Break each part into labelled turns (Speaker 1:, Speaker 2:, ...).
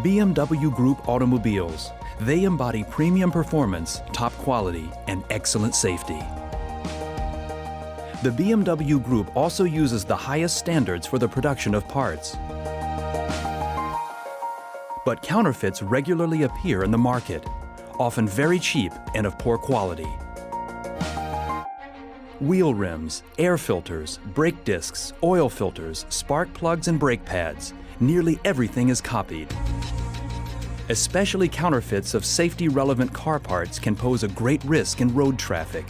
Speaker 1: BMW Group automobiles. They embody premium performance, top quality, and excellent safety. The BMW Group also uses the highest standards for the production of parts. But counterfeits regularly appear in the market, often very cheap and of poor quality. Wheel rims, air filters, brake discs, oil filters, spark plugs, and brake pads. Nearly everything is copied. Especially counterfeits of safety-relevant car parts can pose a great risk in road traffic.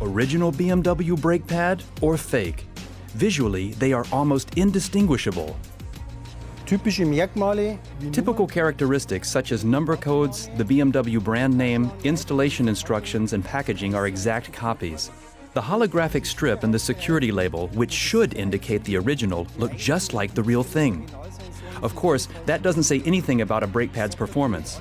Speaker 1: Original BMW brake pad or fake? Visually, they are almost indistinguishable. Typical characteristics such as number codes, the BMW brand name, installation instructions, and packaging are exact copies. The holographic strip and the security label, which should indicate the original, look just like the real thing. Of course, that doesn't say anything about a brake pad's performance.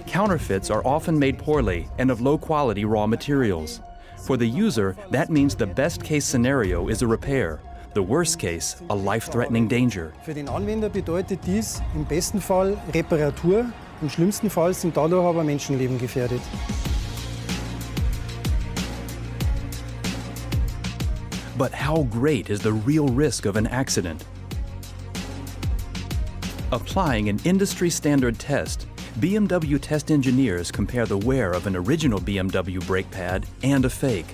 Speaker 1: Counterfeits are often made poorly and of low-quality raw materials. For the user, that means the best-case scenario is a repair. The worst case, a life-threatening danger.
Speaker 2: Für den Anwender bedeutet dies im besten Fall Reparatur, im schlimmsten Fall sind dadurch aber Menschenleben gefährdet.
Speaker 1: But how great is the real risk of an accident? Applying an industry-standard test, BMW test engineers compare the wear of an original BMW brake pad and a fake.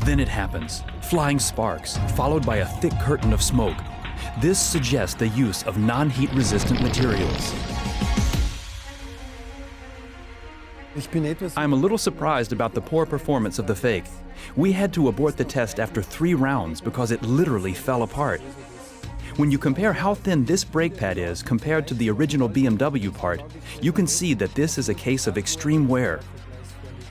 Speaker 1: Then it happens. Flying sparks, followed by a thick curtain of smoke. This suggests the use of non-heat resistant materials. I'm a little surprised about the poor performance of the fake. We had to abort the test after 3 rounds because it literally fell apart. When you compare how thin this brake pad is compared to the original BMW part, you can see that this is a case of extreme wear.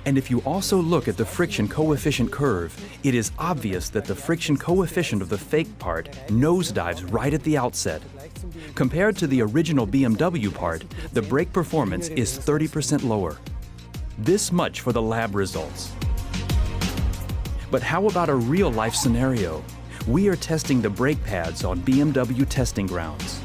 Speaker 1: And if you also look at the friction coefficient curve, it is obvious that the friction coefficient of the fake part nosedives right at the outset. Compared to the original BMW part, the brake performance is 30% lower. This much for the lab results. But how about a real-life scenario? We are testing the brake pads on BMW testing grounds.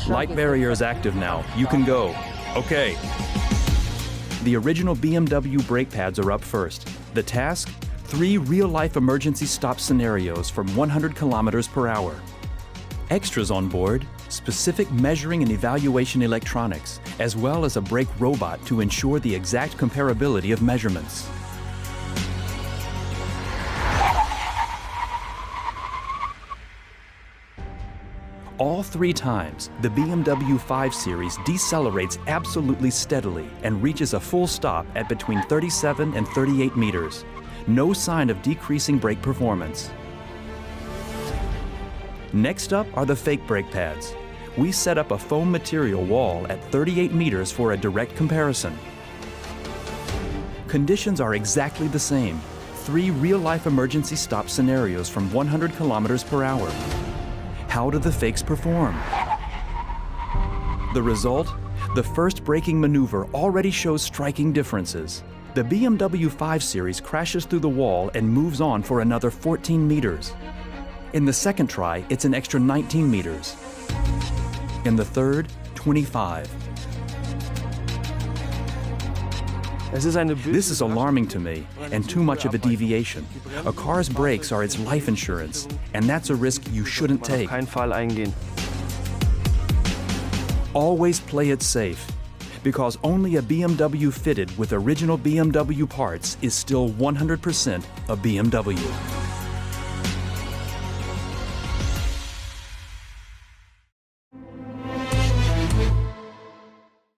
Speaker 1: Light barrier is active now. You can go. Okay. The original BMW brake pads are up first. The task? 3 real-life emergency stop scenarios from 100 kilometers per hour. Extras on board, specific measuring and evaluation electronics, as well as a brake robot to ensure the exact comparability of measurements. All 3 times, the BMW 5 Series decelerates absolutely steadily and reaches a full stop at between 37 and 38 meters. No sign of decreasing brake performance. Next up are the fake brake pads. We set up a foam material wall at 38 meters for a direct comparison. Conditions are exactly the same. 3 real-life emergency stop scenarios from 100 kilometers per hour. How do the fakes perform? The result? The first braking maneuver already shows striking differences. The BMW 5 Series crashes through the wall and moves on for another 14 meters. In the second try, it's an extra 19 meters. In the third, 25. This is alarming to me, and too much of a deviation. A car's brakes are its life insurance, and that's a risk you shouldn't take. Always play it safe, because only a BMW fitted with original BMW parts is still 100% a BMW.